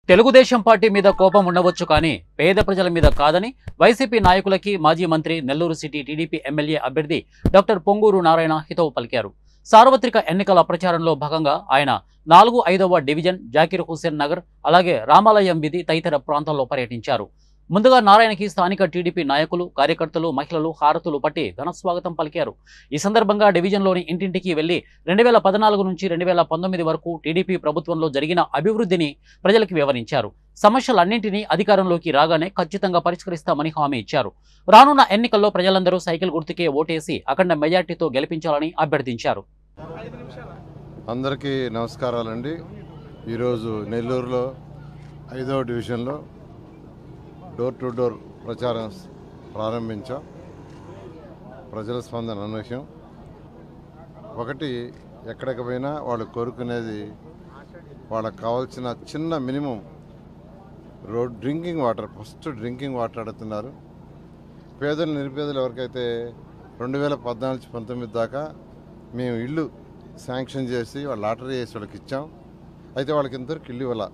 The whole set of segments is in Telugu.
తెలుగుదేశం పార్టీ మీద కోపం ఉండవచ్చు కానీ పేద ప్రజల మీద కాదని వైసీపీ నాయకులకి మాజీ మంత్రి నెల్లూరు సిటీ టీడీపీ ఎమ్మెల్యే అభ్యర్థి డాక్టర్ పొంగూరు నారాయణ హితవు పలికారు. సార్వత్రిక ఎన్నికల ప్రచారంలో భాగంగా ఆయన 4-5వ డివిజన్, జాకీర్ హుస్సేన్ నగర్, అలాగే రామాలయం వీధి తదితర ప్రాంతాల్లో పర్యటించారు. ముందుగా నారాయణకి స్థానిక టీడీపీ నాయకులు, కార్యకర్తలు, మహిళలు హారతులు పట్టి ఘనస్వాగతం పలికారు. ఈ సందర్భంగా డివిజన్లోని ఇంటింటికి వెళ్లి 2014 నుంచి 2019 వరకు టీడీపీ ప్రభుత్వంలో జరిగిన అభివృద్ధిని ప్రజలకు వివరించారు. సమస్యలన్నింటినీ అధికారంలోకి రాగానే ఖచ్చితంగా పరిష్కరిస్తామని హామీ ఇచ్చారు. రానున్న ఎన్నికల్లో ప్రజలందరూ సైకిల్ గుర్తుకే ఓటేసి అఖండ మెజార్టీతో గెలిపించాలని అభ్యర్థించారు. అందరికీ నమస్కారాలండి. ఈరోజు నెల్లూరులో 5వ డివిజన్లో డోర్ టు డోర్ ప్రచారం ప్రారంభించాం. ప్రజల స్పందన అనూహ్యం. ఒకటి, ఎక్కడికి పోయినా వాళ్ళు కోరుకునేది వాళ్ళకి కావాల్సిన చిన్న minimum drinking water, first drinking water అడుగుతున్నారు. పేదలు, నిరుపేదలు ఎవరికైతే 2014-19 దాకా మేము ఇల్లు శాంక్షన్ చేసి వాళ్ళు లాటరీ చేసి వాళ్ళకి ఇచ్చాం. అయితే వాళ్ళకి ఇంతవరకు ఇల్లు ఇవ్వాల.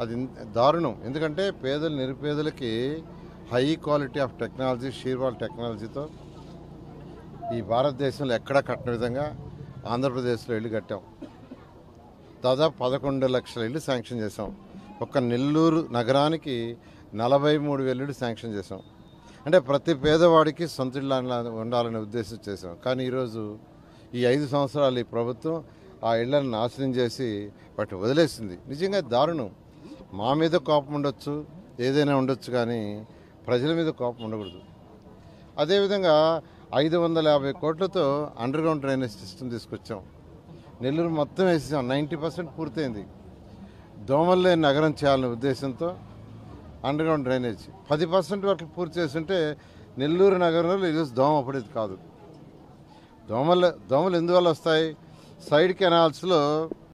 అది దారుణం. ఎందుకంటే పేదలు, నిరుపేదలకి high quality of technology, shear wall టెక్నాలజీతో ఈ భారతదేశంలో ఎక్కడా కట్టిన విధంగా ఆంధ్రప్రదేశ్లో ఇల్లు కట్టాం. దాదాపు 11 లక్షల ఇల్లు శాంక్షన్ చేసాం. ఒక్క నెల్లూరు నగరానికి 43,000 ఇల్లు శాంక్షన్ చేసాం. అంటే ప్రతి పేదవాడికి సొంత ఇల్లు ఉండాలనే ఉద్దేశం చేసాం. కానీ ఈరోజు ఈ 5 సంవత్సరాలు ఈ ప్రభుత్వం ఆ ఇళ్లను నాశనం చేసి వాటిని వదిలేసింది. నిజంగా దారుణం. మా మీద కోపం ఉండొచ్చు, ఏదైనా ఉండొచ్చు, కానీ ప్రజల మీద కోపం ఉండకూడదు. అదేవిధంగా 550 కోట్లతో అండర్ గ్రౌండ్ డ్రైనేజ్ సిస్టమ్ తీసుకొచ్చాం. నెల్లూరు మొత్తం వేసేసాం. 90% పూర్తయింది. దోమలు లేని నగరం చేయాలనే ఉద్దేశంతో అండర్ గ్రౌండ్ డ్రైనేజ్ 10% వరకు పూర్తి చేస్తుంటే నెల్లూరు నగరంలో ఈరోజు దోమ పడేది కాదు. దోమలు ఎందువల్ల వస్తాయి? సైడ్ కెనాల్స్లో